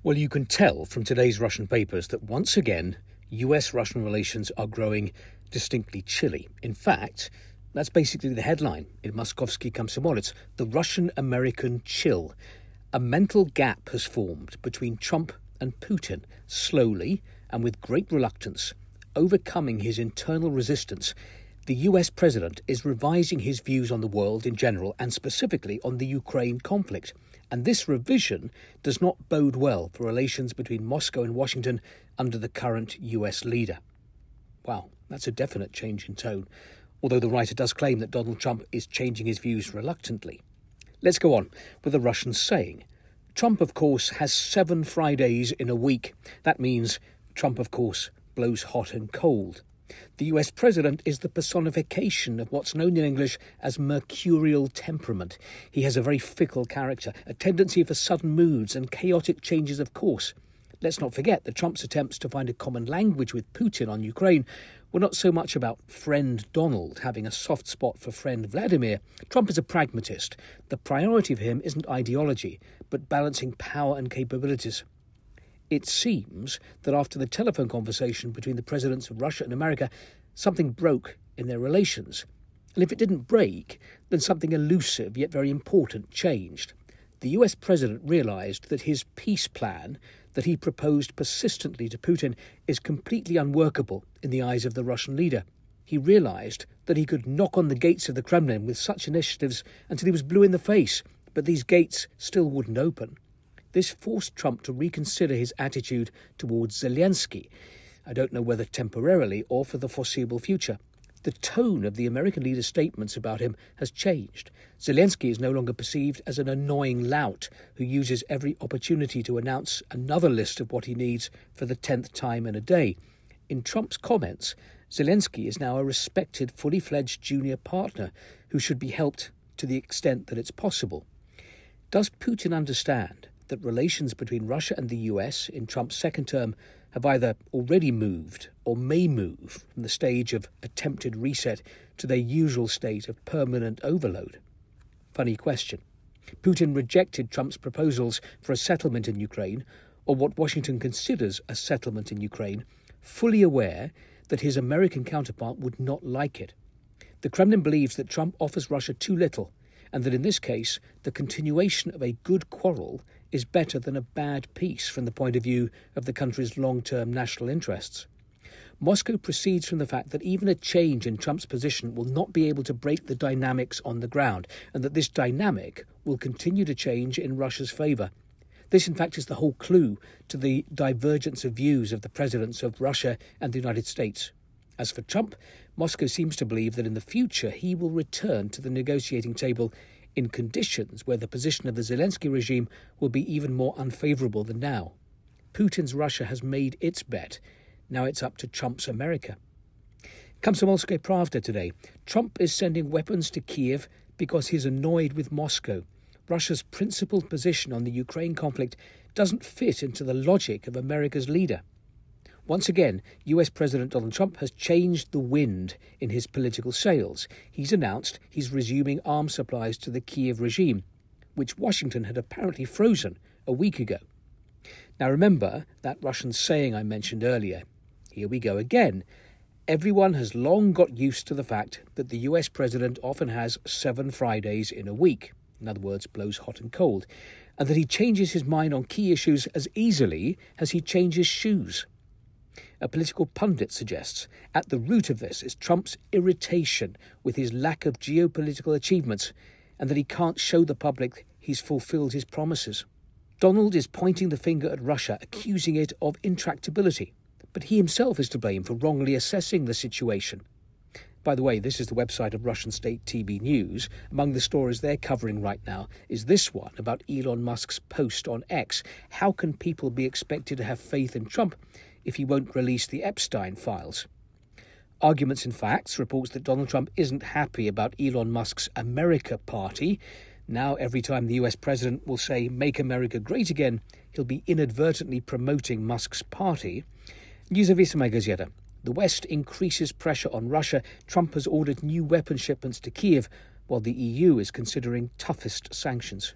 Well, you can tell from today's Russian papers that once again, US-Russian relations are growing distinctly chilly. In fact, that's basically the headline in Moskovsky Komsomol. It's the Russian-American chill. A mental gap has formed between Trump and Putin, slowly and with great reluctance. Overcoming his internal resistance, the US president is revising his views on the world in general and specifically on the Ukraine conflict. And this revision does not bode well for relations between Moscow and Washington under the current US leader. Wow, that's a definite change in tone, although the writer does claim that Donald Trump is changing his views reluctantly. Let's go on with a Russian saying. Trump, of course, has 7 Fridays in a week. That means Trump, of course, blows hot and cold. The US president is the personification of what's known in English as mercurial temperament. He has a very fickle character, a tendency for sudden moods and chaotic changes of course. Let's not forget that Trump's attempts to find a common language with Putin on Ukraine were not so much about friend Donald having a soft spot for friend Vladimir. Trump is a pragmatist. The priority for him isn't ideology, but balancing power and capabilities. It seems that after the telephone conversation between the presidents of Russia and America, something broke in their relations. And if it didn't break, then something elusive yet very important changed. The US president realised that his peace plan that he proposed persistently to Putin is completely unworkable in the eyes of the Russian leader. He realised that he could knock on the gates of the Kremlin with such initiatives until he was blue in the face, but these gates still wouldn't open. This forced Trump to reconsider his attitude towards Zelensky. I don't know whether temporarily or for the foreseeable future. The tone of the American leader's statements about him has changed. Zelensky is no longer perceived as an annoying lout who uses every opportunity to announce another list of what he needs for the 10th time in a day. In Trump's comments, Zelensky is now a respected, fully-fledged junior partner who should be helped to the extent that it's possible. Does Putin understand that relations between Russia and the US in Trump's second term have either already moved or may move from the stage of attempted reset to their usual state of permanent overload? Funny question. Putin rejected Trump's proposals for a settlement in Ukraine, or what Washington considers a settlement in Ukraine, fully aware that his American counterpart would not like it. The Kremlin believes that Trump offers Russia too little, and that in this case, the continuation of a good quarrel is better than a bad peace from the point of view of the country's long-term national interests. Moscow proceeds from the fact that even a change in Trump's position will not be able to break the dynamics on the ground, and that this dynamic will continue to change in Russia's favour. This, in fact, is the whole clue to the divergence of views of the presidents of Russia and the United States. As for Trump, Moscow seems to believe that in the future he will return to the negotiating table in conditions where the position of the Zelensky regime will be even more unfavourable than now. Putin's Russia has made its bet. Now it's up to Trump's America. Komsomolskaya Pravda today. Trump is sending weapons to Kiev because he's annoyed with Moscow. Russia's principled position on the Ukraine conflict doesn't fit into the logic of America's leader. Once again, US President Donald Trump has changed the wind in his political sails. He's announced he's resuming arms supplies to the Kiev regime, which Washington had apparently frozen a week ago. Now remember that Russian saying I mentioned earlier. Here we go again. Everyone has long got used to the fact that the US president often has 7 Fridays in a week. In other words, blows hot and cold. And that he changes his mind on key issues as easily as he changes shoes. A political pundit suggests at the root of this is Trump's irritation with his lack of geopolitical achievements and that he can't show the public he's fulfilled his promises. Donald is pointing the finger at Russia, accusing it of intractability, but he himself is to blame for wrongly assessing the situation. By the way, this is the website of Russian state TV News. Among the stories they're covering right now is this one about Elon Musk's post on X. How can people be expected to have faith in Trump if he won't release the Epstein files? Arguments and Facts reports that Donald Trump isn't happy about Elon Musk's America Party. Now, every time the US president will say, "Make America Great Again," he'll be inadvertently promoting Musk's party. Newsavisa Gazeta. The West increases pressure on Russia. Trump has ordered new weapon shipments to Kiev, while the EU is considering toughest sanctions.